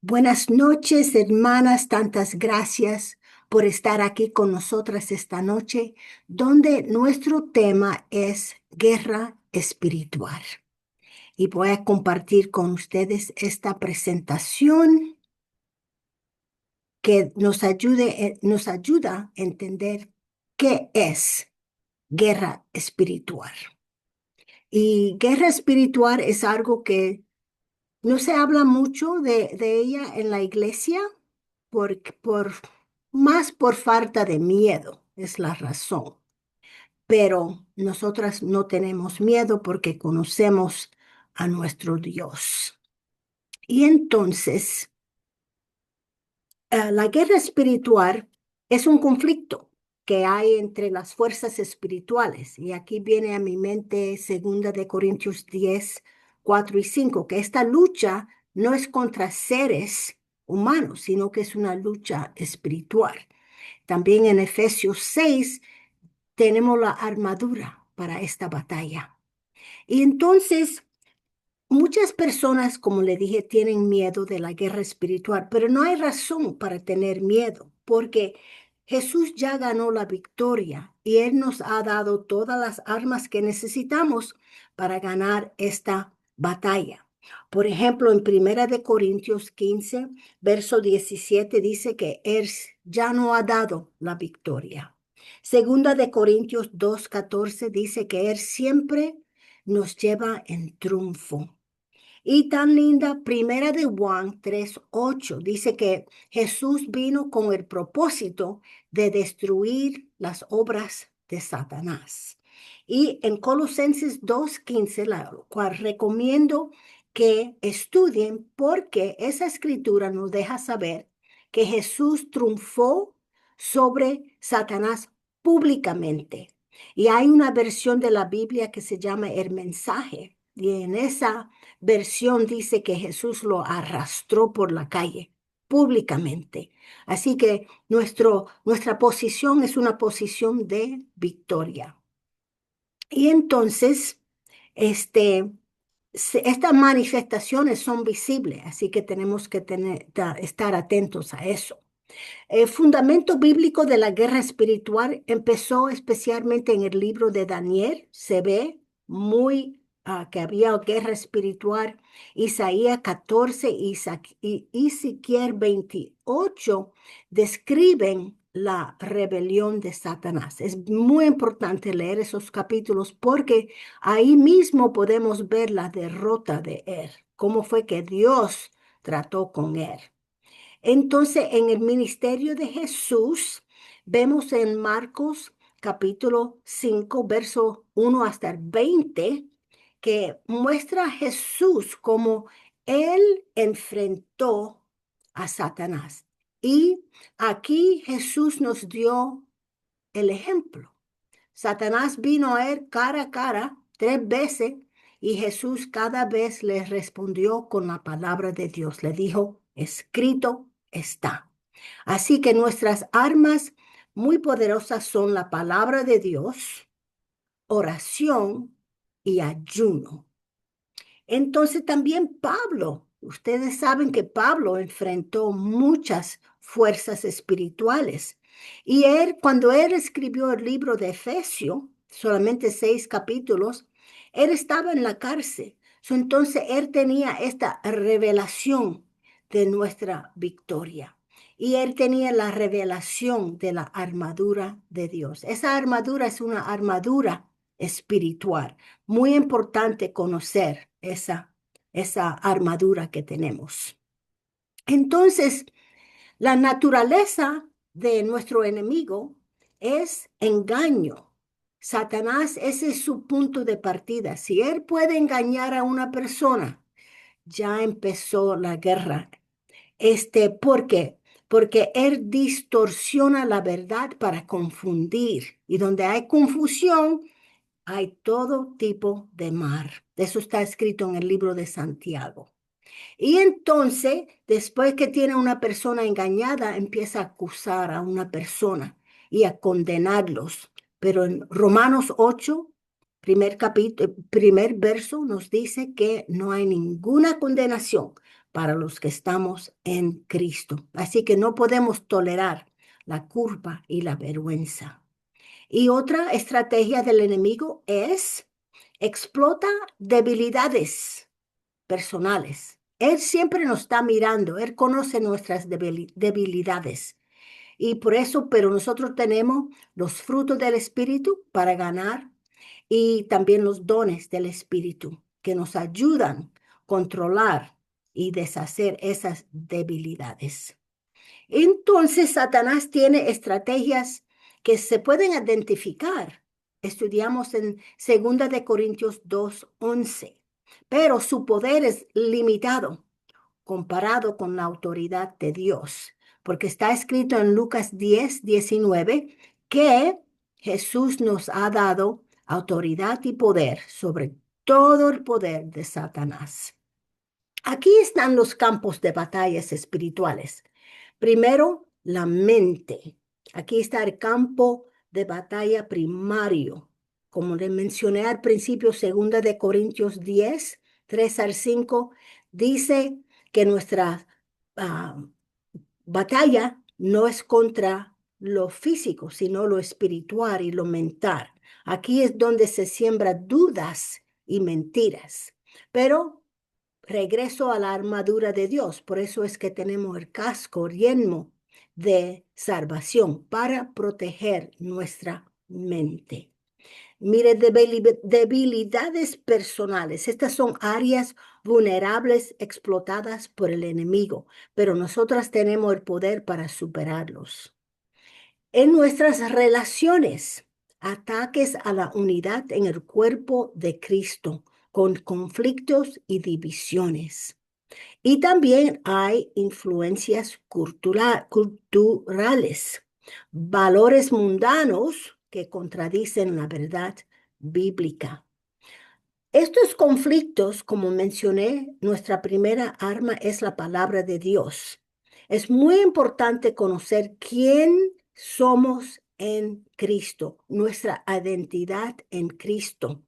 Buenas noches, hermanas. Tantas gracias por estar aquí con nosotras esta noche, donde nuestro tema es guerra espiritual. Y voy a compartir con ustedes esta presentación que nos ayuda a entender qué es guerra espiritual. Y guerra espiritual es algo que no se habla mucho de ella en la iglesia por más por falta de miedo, es la razón. Pero nosotras no tenemos miedo porque conocemos a nuestro Dios. Y entonces, la guerra espiritual es un conflicto que hay entre las fuerzas espirituales. Y aquí viene a mi mente 2 Corintios 10, 4 y 5, que esta lucha no es contra seres humanos, sino que es una lucha espiritual. También en Efesios 6 tenemos la armadura para esta batalla. Y entonces muchas personas, como le dije, tienen miedo de la guerra espiritual, pero no hay razón para tener miedo, porque Jesús ya ganó la victoria y Él nos ha dado todas las armas que necesitamos para ganar esta batalla. Por ejemplo, en Primera de Corintios 15, verso 17, dice que Él ya no ha dado la victoria. Segunda de Corintios 2, 14 dice que Él siempre nos lleva en triunfo. Y tan linda, Primera de Juan 3, 8 dice que Jesús vino con el propósito de destruir las obras de Satanás. Y en Colosenses 2, 15, la cual recomiendo que estudien porque esa escritura nos deja saber que Jesús triunfó sobre Satanás públicamente. Y hay una versión de la Biblia que se llama El Mensaje. Y en esa versión dice que Jesús lo arrastró por la calle públicamente. Así que nuestra posición es una posición de victoria. Y entonces, este, estas manifestaciones son visibles, así que tenemos que estar atentos a eso. El fundamento bíblico de la guerra espiritual empezó especialmente en el libro de Daniel. Se ve muy que había guerra espiritual. Isaías 14 y Ezequiel 28 describen la rebelión de Satanás. Es muy importante leer esos capítulos porque ahí mismo podemos ver la derrota de él, cómo fue que Dios trató con él. Entonces, en el ministerio de Jesús, vemos en Marcos capítulo 5, verso 1 hasta el 20, que muestra a Jesús como él enfrentó a Satanás. Y aquí Jesús nos dio el ejemplo. Satanás vino a él cara a cara 3 veces y Jesús cada vez le respondió con la palabra de Dios. Le dijo, escrito está. Así que nuestras armas muy poderosas son la palabra de Dios, oración y ayuno. Entonces también Pablo, ustedes saben que Pablo enfrentó muchas fuerzas espirituales. Y él, cuando él escribió el libro de Efesios, solamente 6 capítulos, él estaba en la cárcel. Entonces él tenía esta revelación de nuestra victoria. Y él tenía la revelación de la armadura de Dios. Esa armadura es una armadura espiritual. Muy importante conocer esa armadura que tenemos. Entonces, la naturaleza de nuestro enemigo es engaño. Satanás, ese es su punto de partida. Si él puede engañar a una persona, ya empezó la guerra. ¿Por qué? Porque él distorsiona la verdad para confundir. Y donde hay confusión, hay todo tipo de mar. Eso está escrito en el libro de Santiago. Y entonces, después que tiene una persona engañada, empieza a acusar a una persona y a condenarlos. Pero en Romanos 8, primer capítulo, primer verso, nos dice que no hay ninguna condenación para los que estamos en Cristo. Así que no podemos tolerar la culpa y la vergüenza. Y otra estrategia del enemigo es explota debilidades personales. Él siempre nos está mirando, Él conoce nuestras debilidades. Y por eso, pero nosotros tenemos los frutos del Espíritu para ganar y también los dones del Espíritu que nos ayudan a controlar y deshacer esas debilidades. Entonces, Satanás tiene estrategias que se pueden identificar. Estudiamos en 2 Corintios 2:11, pero su poder es limitado comparado con la autoridad de Dios, porque está escrito en Lucas 10:19 que Jesús nos ha dado autoridad y poder sobre todo el poder de Satanás. Aquí están los campos de batallas espirituales. Primero, la mente. Aquí está el campo de batalla primario. Como le mencioné al principio, 2 Corintios 10:3 al 5, dice que nuestra ah, batalla no es contra lo físico, sino lo espiritual y lo mental. Aquí es donde se siembran dudas y mentiras. Pero regreso a la armadura de Dios. Por eso es que tenemos el casco, el yelmo de salvación para proteger nuestra mente. Mire, debilidades personales. Estas son áreas vulnerables explotadas por el enemigo, pero nosotras tenemos el poder para superarlos. En nuestras relaciones, ataques a la unidad en el cuerpo de Cristo, con conflictos y divisiones. Y también hay influencias culturales, valores mundanos que contradicen la verdad bíblica. Estos conflictos, como mencioné, nuestra primera arma es la palabra de Dios. Es muy importante conocer quién somos en Cristo, nuestra identidad en Cristo.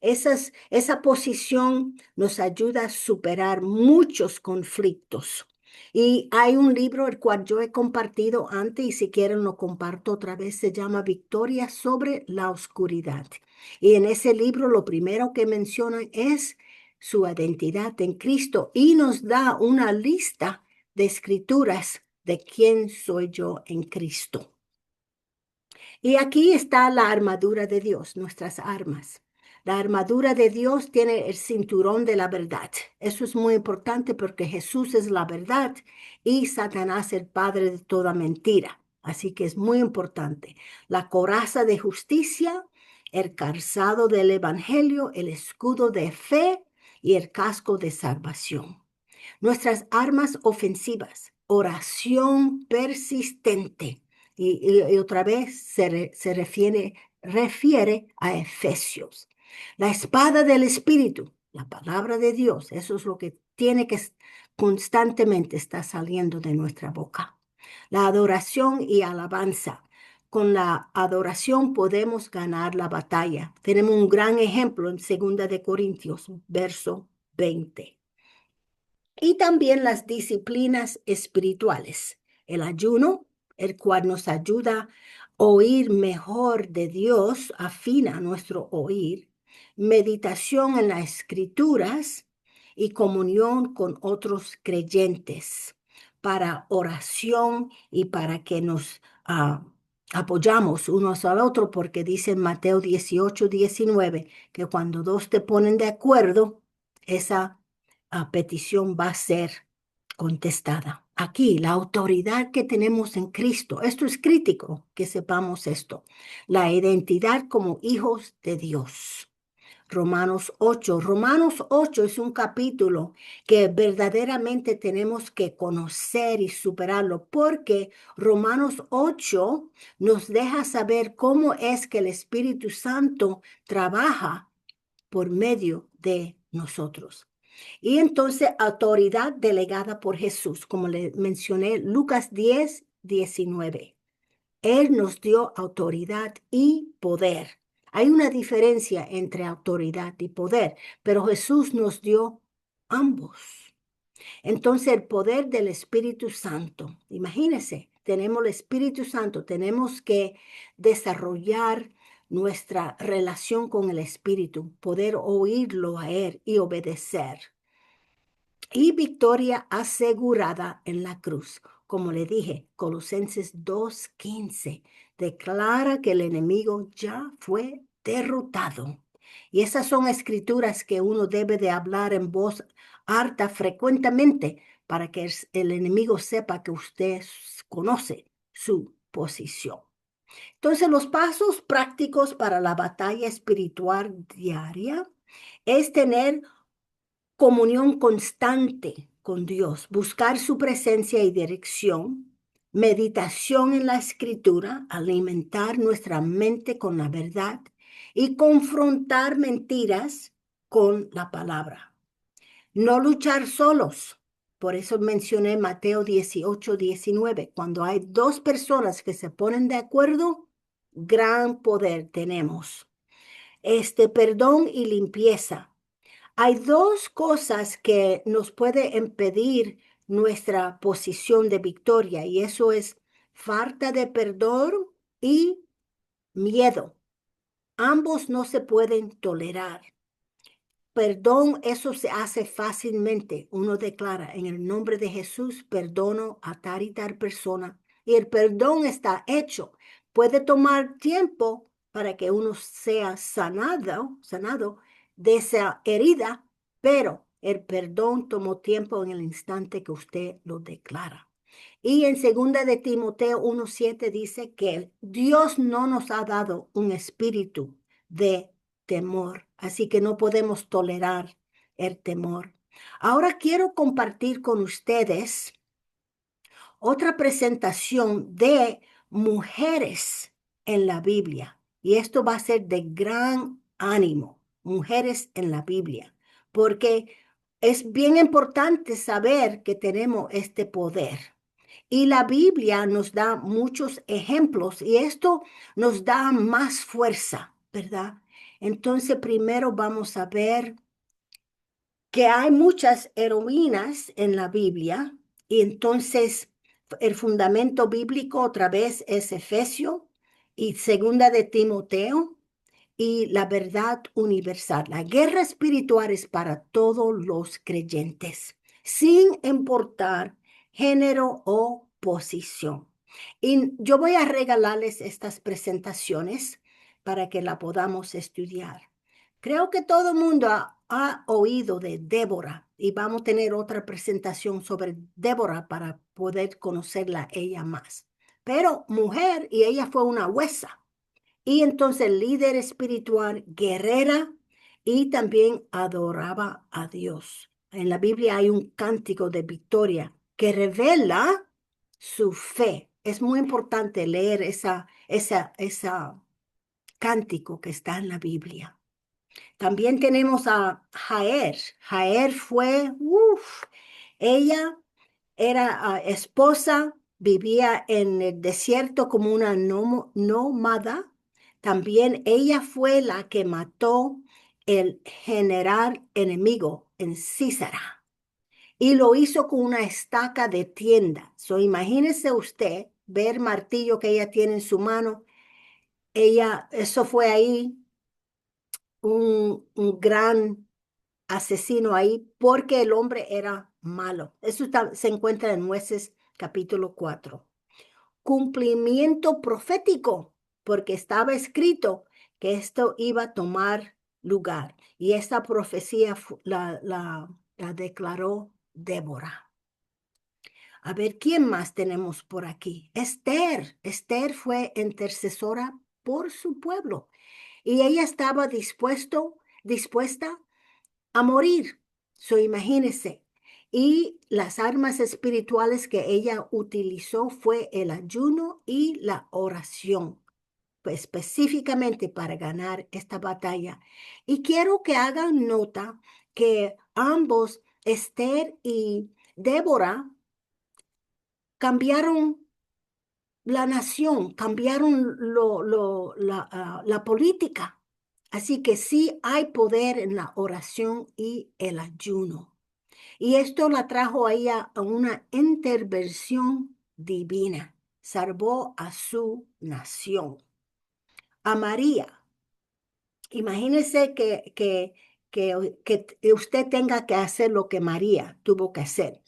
Esa posición nos ayuda a superar muchos conflictos. Y hay un libro el cual yo he compartido antes y si quieren lo comparto otra vez, se llama Victoria sobre la oscuridad. Y en ese libro lo primero que mencionan es su identidad en Cristo y nos da una lista de escrituras de quién soy yo en Cristo. Y aquí está la armadura de Dios, nuestras armas. La armadura de Dios tiene el cinturón de la verdad. Eso es muy importante porque Jesús es la verdad y Satanás el padre de toda mentira. Así que es muy importante. La coraza de justicia, el calzado del evangelio, el escudo de fe y el casco de salvación. Nuestras armas ofensivas, oración persistente. Y otra vez se refiere a Efesios. La espada del Espíritu, la palabra de Dios, eso es lo que tiene que constantemente estar saliendo de nuestra boca. La adoración y alabanza. Con la adoración podemos ganar la batalla. Tenemos un gran ejemplo en 2 Corintios, verso 20. Y también las disciplinas espirituales. El ayuno, el cual nos ayuda a oír mejor de Dios, afina nuestro oír. Meditación en las escrituras y comunión con otros creyentes para oración y para que nos apoyamos unos al otro, porque dice en Mateo 18:19 que cuando dos te ponen de acuerdo, esa petición va a ser contestada. Aquí, la autoridad que tenemos en Cristo, esto es crítico que sepamos esto, la identidad como hijos de Dios. Romanos 8. Romanos 8 es un capítulo que verdaderamente tenemos que conocer y superarlo porque Romanos 8 nos deja saber cómo es que el Espíritu Santo trabaja por medio de nosotros. Y entonces autoridad delegada por Jesús, como le mencioné, Lucas 10:19. Él nos dio autoridad y poder. Hay una diferencia entre autoridad y poder, pero Jesús nos dio ambos. Entonces, el poder del Espíritu Santo, imagínense, tenemos el Espíritu Santo, tenemos que desarrollar nuestra relación con el Espíritu, poder oírlo a Él y obedecer. Y victoria asegurada en la cruz. Como le dije, Colosenses 2:15 declara que el enemigo ya fue derrotado. Y esas son escrituras que uno debe de hablar en voz alta frecuentemente para que el enemigo sepa que usted conoce su posición. Entonces, los pasos prácticos para la batalla espiritual diaria es tener comunión constante con Dios, buscar su presencia y dirección, meditación en la escritura, alimentar nuestra mente con la verdad y confrontar mentiras con la palabra. No luchar solos. Por eso mencioné Mateo 18:19. Cuando hay dos personas que se ponen de acuerdo, gran poder tenemos. Perdón y limpieza. Hay dos cosas que nos puede impedir nuestra posición de victoria y eso es falta de perdón y miedo. Ambos no se pueden tolerar. Perdón, eso se hace fácilmente. Uno declara en el nombre de Jesús, perdono a tal y tal persona. Y el perdón está hecho. Puede tomar tiempo para que uno sea sanado de esa herida, pero el perdón tomó tiempo en el instante que usted lo declara. Y en segunda de Timoteo 1:7 dice que Dios no nos ha dado un espíritu de temor, así que no podemos tolerar el temor. Ahora quiero compartir con ustedes otra presentación de mujeres en la Biblia. Y esto va a ser de gran ánimo, mujeres en la Biblia, porque es bien importante saber que tenemos este poder. Y la Biblia nos da muchos ejemplos y esto nos da más fuerza, ¿verdad? Entonces, primero vamos a ver que hay muchas heroínas en la Biblia y entonces el fundamento bíblico otra vez es Efesio y segunda de Timoteo y la verdad universal. La guerra espiritual es para todos los creyentes, sin importar género o posición. Y yo voy a regalarles estas presentaciones para que la podamos estudiar. Creo que todo el mundo ha oído de Débora y vamos a tener otra presentación sobre Débora para poder conocerla ella más. Pero mujer y ella fue una huesa. Y entonces líder espiritual, guerrera y también adoraba a Dios. En la Biblia hay un cántico de victoria que revela su fe. Es muy importante leer esa cántico que está en la Biblia. También tenemos a Jaer. Jaer fue, ella era esposa, vivía en el desierto como una nómada. También ella fue la que mató el general enemigo en Císara y lo hizo con una estaca de tienda. Imagínese usted ver martillo que ella tiene en su mano. Eso fue ahí un gran asesino ahí porque el hombre era malo. Eso se encuentra en Nueces capítulo 4. Cumplimiento profético, porque estaba escrito que esto iba a tomar lugar. Y esta profecía la declaró Débora. A ver, ¿quién más tenemos por aquí? Esther. Esther fue intercesora por su pueblo y ella estaba dispuesta a morir. Imagínese. Y las armas espirituales que ella utilizó fue el ayuno y la oración, pues, específicamente para ganar esta batalla. Y quiero que hagan nota que ambos, Esther y Débora, cambiaron la nación, cambiaron la política. Así que sí hay poder en la oración y el ayuno. Y esto la trajo a ella a una intervención divina. Salvó a su nación. A María, imagínese que usted tenga que hacer lo que María tuvo que hacer.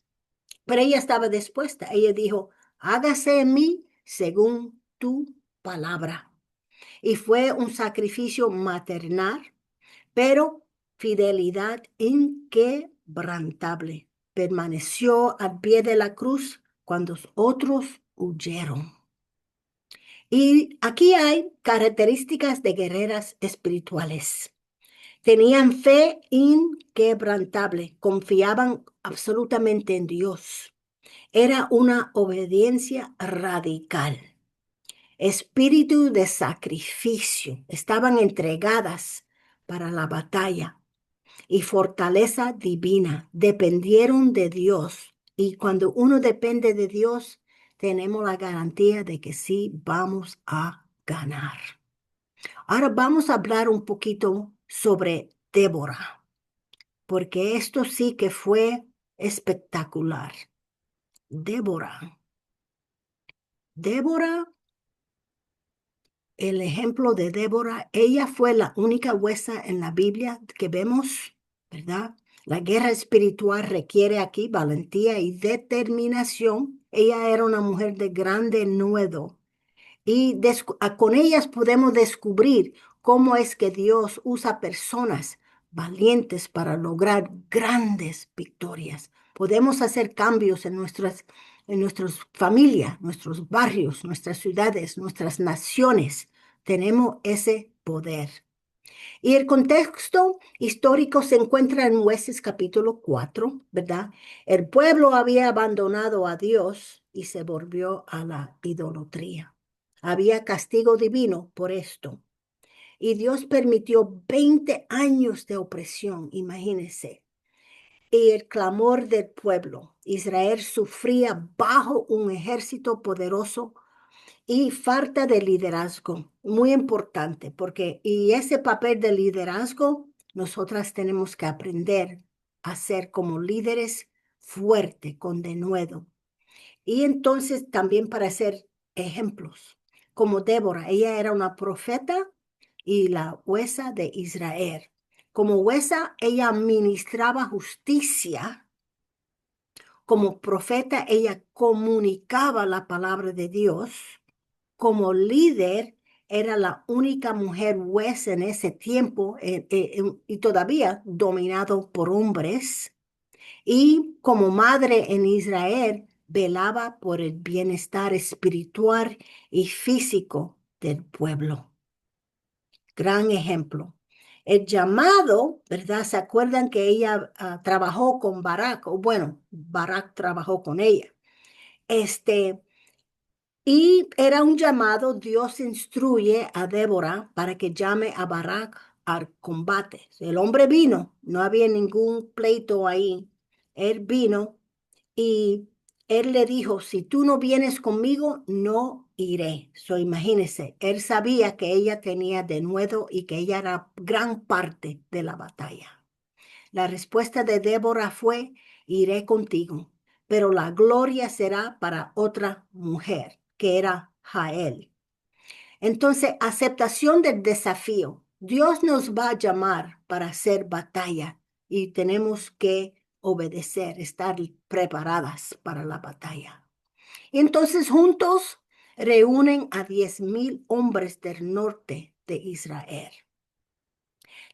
Pero ella estaba dispuesta. Ella dijo, hágase en mí según tu palabra. Y fue un sacrificio maternal, pero fidelidad inquebrantable. Permaneció al pie de la cruz cuando otros huyeron. Y aquí hay características de guerreras espirituales. Tenían fe inquebrantable, confiaban absolutamente en Dios. Era una obediencia radical. Espíritu de sacrificio. Estaban entregadas para la batalla y fortaleza divina. Dependieron de Dios. Y cuando uno depende de Dios, tenemos la garantía de que sí vamos a ganar. Ahora vamos a hablar un poquito sobre Débora, porque esto sí que fue espectacular. Débora. Débora, el ejemplo de Débora, ella fue la única huesa en la Biblia que vemos, ¿verdad? La guerra espiritual requiere aquí valentía y determinación. Ella era una mujer de grande nudo y con ellas podemos descubrir cómo es que Dios usa personas valientes para lograr grandes victorias. Podemos hacer cambios en nuestras familias, nuestros barrios, nuestras ciudades, nuestras naciones. Tenemos ese poder. Y el contexto histórico se encuentra en Jueces capítulo 4, ¿verdad? El pueblo había abandonado a Dios y se volvió a la idolatría. Había castigo divino por esto. Y Dios permitió 20 años de opresión, imagínense. Y el clamor del pueblo. Israel sufría bajo un ejército poderoso y falta de liderazgo, muy importante, y ese papel de liderazgo, nosotras tenemos que aprender a ser como líderes fuertes, con denuedo. Y entonces también para ser ejemplos, como Débora, ella era una profeta y la huesa de Israel. Como huesa, ella ministraba justicia. Como profeta, ella comunicaba la palabra de Dios. Como líder, era la única mujer juez en ese tiempo y todavía dominado por hombres. Y como madre en Israel, velaba por el bienestar espiritual y físico del pueblo. Gran ejemplo. El llamado, ¿verdad? ¿Se acuerdan que ella trabajó con Barak? O bueno, Barak trabajó con ella. Y era un llamado, Dios instruye a Débora para que llame a Barak al combate. El hombre vino, no había ningún pleito ahí. Él vino y él le dijo, si tú no vienes conmigo, no iré. Imagínese, él sabía que ella tenía denuedo y que ella era gran parte de la batalla. La respuesta de Débora fue, iré contigo, pero la gloria será para otra mujer, que era Jael. Entonces, aceptación del desafío. Dios nos va a llamar para hacer batalla y tenemos que obedecer, estar preparadas para la batalla. Y entonces juntos reúnen a 10,000 hombres del norte de Israel.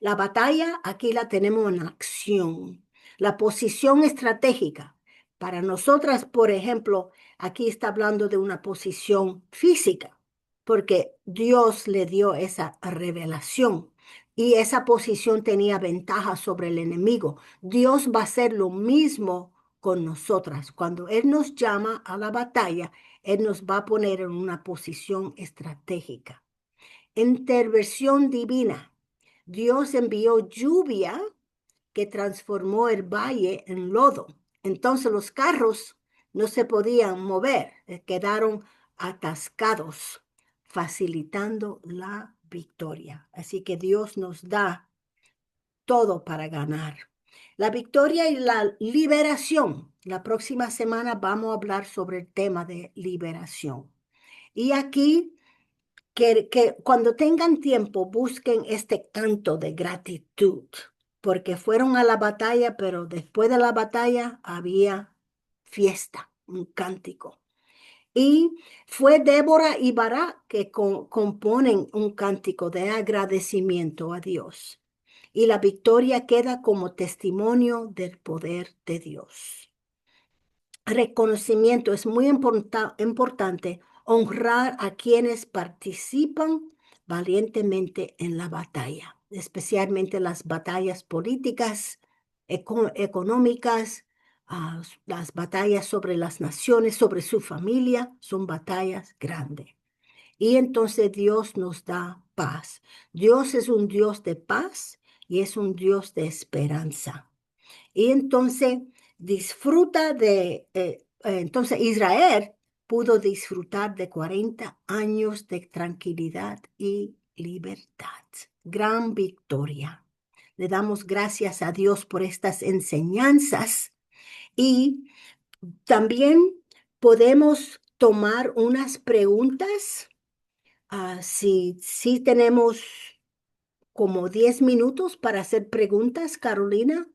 La batalla aquí la tenemos en acción. La posición estratégica. Para nosotras, por ejemplo, aquí está hablando de una posición física, porque Dios le dio esa revelación y esa posición tenía ventaja sobre el enemigo. Dios va a hacer lo mismo con nosotras. Cuando Él nos llama a la batalla, Él nos va a poner en una posición estratégica. Intervención divina. Dios envió lluvia que transformó el valle en lodo. Entonces los carros no se podían mover, quedaron atascados, facilitando la victoria. Así que Dios nos da todo para ganar. La victoria y la liberación. La próxima semana vamos a hablar sobre el tema de liberación. Y aquí, que cuando tengan tiempo, busquen este canto de gratitud, porque fueron a la batalla, pero después de la batalla había fiesta, un cántico. Y fue Débora y Barak que componen un cántico de agradecimiento a Dios. Y la victoria queda como testimonio del poder de Dios. Reconocimiento es muy importante honrar a quienes participan valientemente en la batalla, especialmente las batallas políticas, económicas, las batallas sobre las naciones, sobre su familia, son batallas grandes. Y entonces Dios nos da paz. Dios es un Dios de paz y es un Dios de esperanza. Y entonces entonces Israel pudo disfrutar de 40 años de tranquilidad y libertad. Gran victoria. Le damos gracias a Dios por estas enseñanzas y también podemos tomar unas preguntas. Si tenemos como 10 minutos para hacer preguntas, Carolina.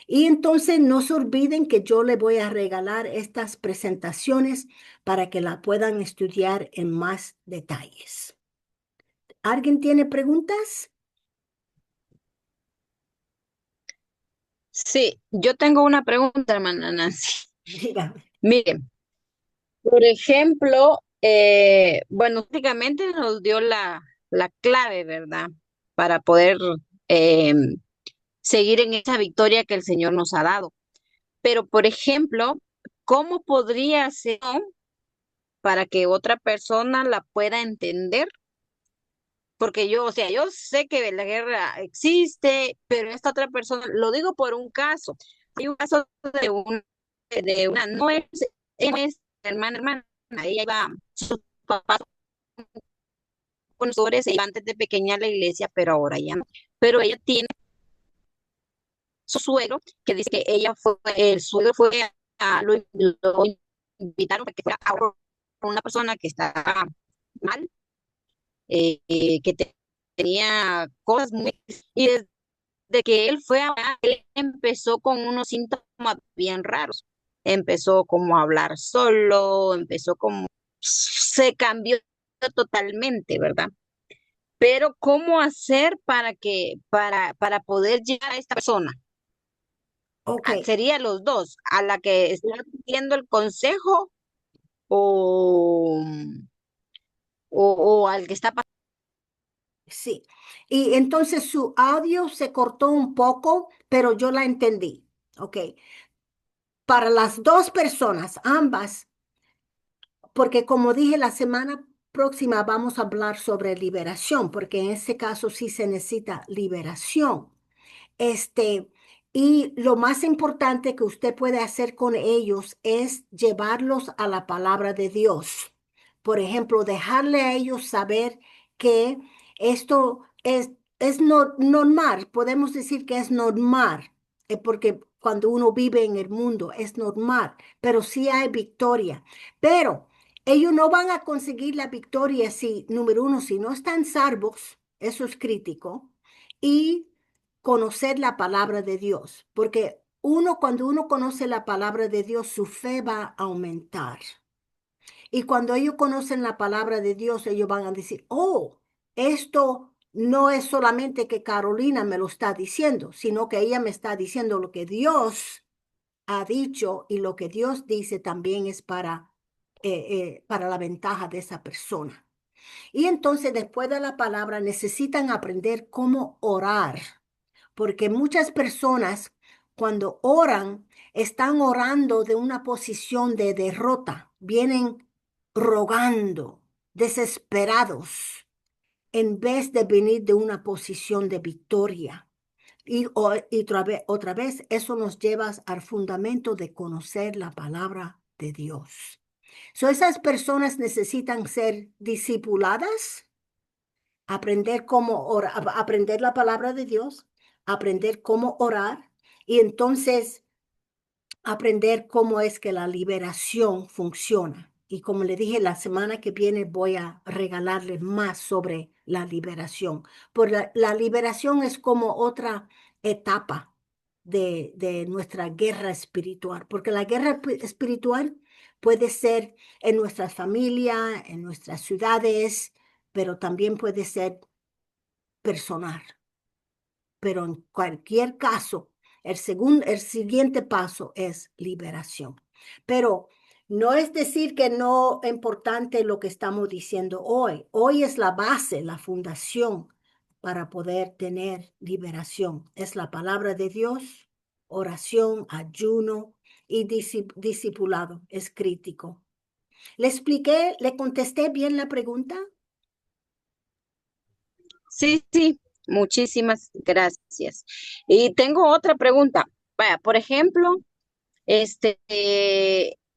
Y entonces no se olviden que yo le voy a regalar estas presentaciones para que la puedan estudiar en más detalles. ¿Alguien tiene preguntas? Sí, yo tengo una pregunta, hermana Nancy. Dígame. Miren, por ejemplo, bueno, prácticamente nos dio la clave, ¿verdad? Para poder eh, seguir en esa victoria que el Señor nos ha dado. Pero, por ejemplo, ¿cómo podría ser para que otra persona la pueda entender? Porque yo, o sea, yo sé que la guerra existe, pero esta otra persona, lo digo por un caso. Hay un caso de una, no es hermana, ella iba, sus papás con nosotros, se iba antes de pequeña a la iglesia, pero ahora ya no. Pero ella tiene su suegro, que dice que ella fue, el suegro fue lo invitaron para que fuera a una persona que estaba mal, que tenía cosas muy... Y desde que él fue a hablar, él empezó con unos síntomas bien raros. Empezó como a hablar solo, empezó como... Se cambió totalmente, ¿verdad? Pero ¿cómo hacer para poder llegar a esta persona? Ok, Sería los dos, a la que está pidiendo el consejo o, o al que está pasando. sí. Y entonces su audio se cortó un poco, pero yo la entendí. Ok. Para las dos personas, ambas, porque como dije, la semana próxima vamos a hablar sobre liberación, porque en este caso sí se necesita liberación. Este, y lo más importante que usted puede hacer con ellos es llevarlos a la palabra de Dios. Por ejemplo, dejarle a ellos saber que esto es normal. Podemos decir que es normal, porque cuando uno vive en el mundo es normal, pero sí hay victoria. Pero ellos no van a conseguir la victoria si, número uno, si no están salvos, eso es crítico. Y conocer la palabra de Dios, porque cuando uno conoce la palabra de Dios, su fe va a aumentar. Y cuando ellos conocen la palabra de Dios, ellos van a decir, oh, esto no es solamente que Carolina me lo está diciendo, sino que ella me está diciendo lo que Dios ha dicho y lo que Dios dice también es para la ventaja de esa persona. Y entonces después de la palabra necesitan aprender cómo orar porque muchas personas cuando oran, están orando de una posición de derrota, vienen rogando, desesperados, en vez de venir de una posición de victoria. Y otra vez, eso nos lleva al fundamento de conocer la palabra de Dios. Esas personas necesitan ser discipuladas, aprender cómo orar, aprender la palabra de Dios, aprender cómo orar Y entonces aprender cómo es que la liberación funciona. Y como le dije, la semana que viene voy a regalarles más sobre la liberación. Porque la liberación es como otra etapa de nuestra guerra espiritual. Porque la guerra espiritual puede ser en nuestra familia, en nuestras ciudades, pero también puede ser personal. Pero en cualquier caso, el siguiente paso es liberación. Pero no es decir que no es importante lo que estamos diciendo hoy. Hoy es la base, la fundación para poder tener liberación. Es la palabra de Dios, oración, ayuno y discipulado. Es crítico. ¿Le expliqué, le contesté bien la pregunta? Sí, sí, muchísimas gracias. Y tengo otra pregunta. Vaya, por ejemplo,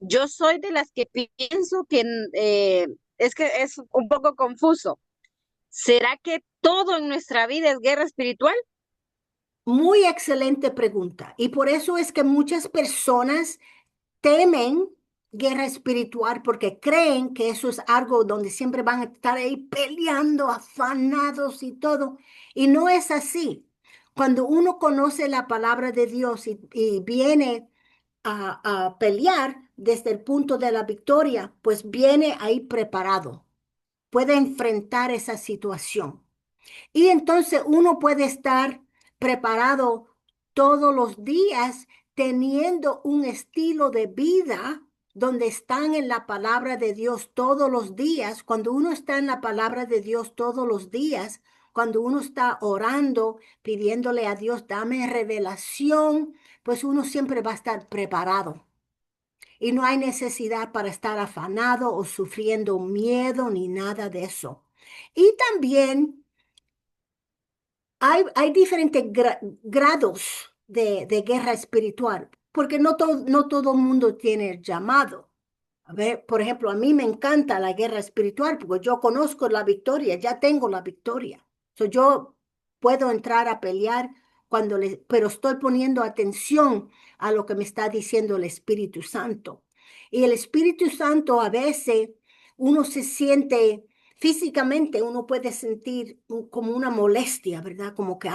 yo soy de las que pienso que es que es un poco confuso. ¿Será que todo en nuestra vida es guerra espiritual? Muy excelente pregunta. Y por eso es que muchas personas temen guerra espiritual porque creen que eso es algo donde siempre van a estar ahí peleando, afanados y todo. Y no es así. Cuando uno conoce la palabra de Dios y viene a pelear desde el punto de la victoria, pues viene ahí preparado, puede enfrentar esa situación. Y entonces uno puede estar preparado todos los días teniendo un estilo de vida donde están en la palabra de Dios todos los días. Cuando uno está en la palabra de Dios todos los días, cuando uno está orando, pidiéndole a Dios, dame revelación, pues uno siempre va a estar preparado. Y no hay necesidad para estar afanado o sufriendo miedo ni nada de eso. Y también hay diferentes grados de guerra espiritual, porque no todo el mundo tiene el llamado. A ver, por ejemplo, a mí me encanta la guerra espiritual porque yo conozco la victoria, ya tengo la victoria. Yo puedo entrar a pelear pero estoy poniendo atención a lo que me está diciendo el Espíritu Santo. Y el Espíritu Santo a veces uno se siente físicamente, uno puede sentir como una molestia, ¿verdad? Como que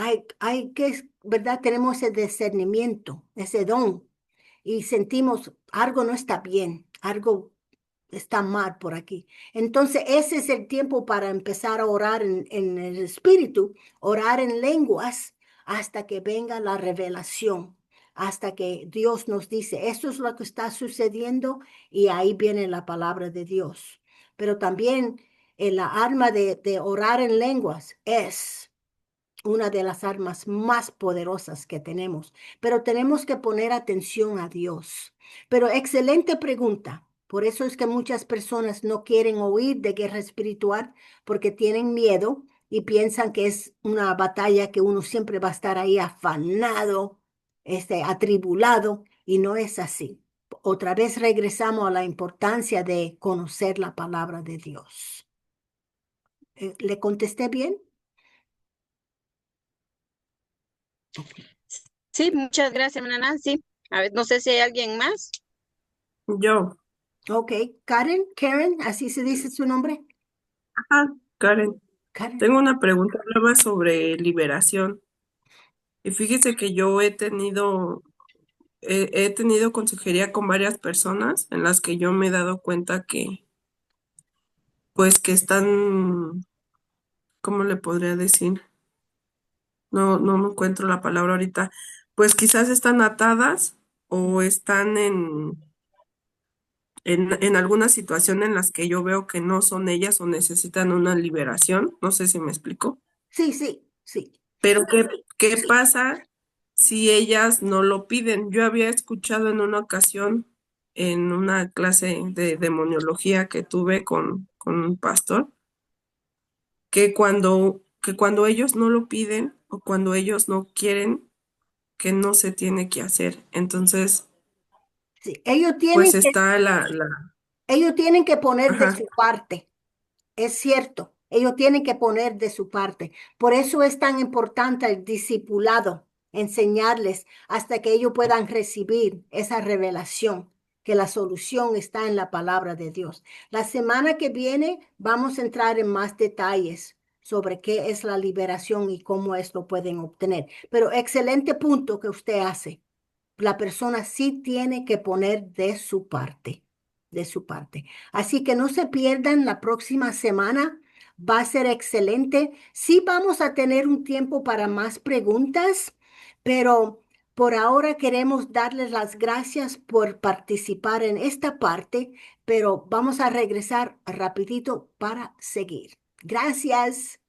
¿verdad? Tenemos ese discernimiento, ese don y sentimos algo no está bien, algo está mal por aquí. Entonces, ese es el tiempo para empezar a orar en el espíritu, orar en lenguas hasta que venga la revelación, hasta que Dios nos dice, esto es lo que está sucediendo y ahí viene la palabra de Dios. Pero también la arma de orar en lenguas es una de las armas más poderosas que tenemos, pero tenemos que poner atención a Dios. Pero excelente pregunta. Por eso es que muchas personas no quieren oír de guerra espiritual porque tienen miedo y piensan que es una batalla que uno siempre va a estar ahí afanado, atribulado, y no es así. Otra vez regresamos a la importancia de conocer la palabra de Dios. ¿Le contesté bien? Ok. Sí, muchas gracias, hermana Nancy. A ver, no sé si hay alguien más. Yo, Ok, Karen, así se dice su nombre. Karen, Karen. tengo una pregunta nueva sobre liberación. Y fíjese que yo he tenido consejería con varias personas en las que yo me he dado cuenta que, pues, que están, ¿cómo le podría decir? No me encuentro la palabra ahorita. Pues quizás están atadas o están en alguna situación en las que yo veo que no son ellas o necesitan una liberación. No sé si me explico. Sí, sí, sí. Pero ¿qué pasa si ellas no lo piden? Yo había escuchado en una ocasión en una clase de demoniología que tuve con un pastor, que cuando ellos no lo piden o cuando ellos no quieren, que no se tiene que hacer. Entonces, Sí. pues está la, Ellos tienen que poner de ajá, su parte. Es cierto. Ellos tienen que poner de su parte. Por eso es tan importante el discipulado. enseñarles hasta que ellos puedan recibir esa revelación, que la solución está en la palabra de Dios. La semana que viene vamos a entrar en más detalles sobre qué es la liberación y cómo esto pueden obtener. Pero excelente punto que usted hace. La persona sí tiene que poner de su parte, de su parte. Así que no se pierdan la próxima semana. Va a ser excelente. Sí vamos a tener un tiempo para más preguntas, pero por ahora queremos darles las gracias por participar en esta parte, pero vamos a regresar rapidito para seguir. Gracias.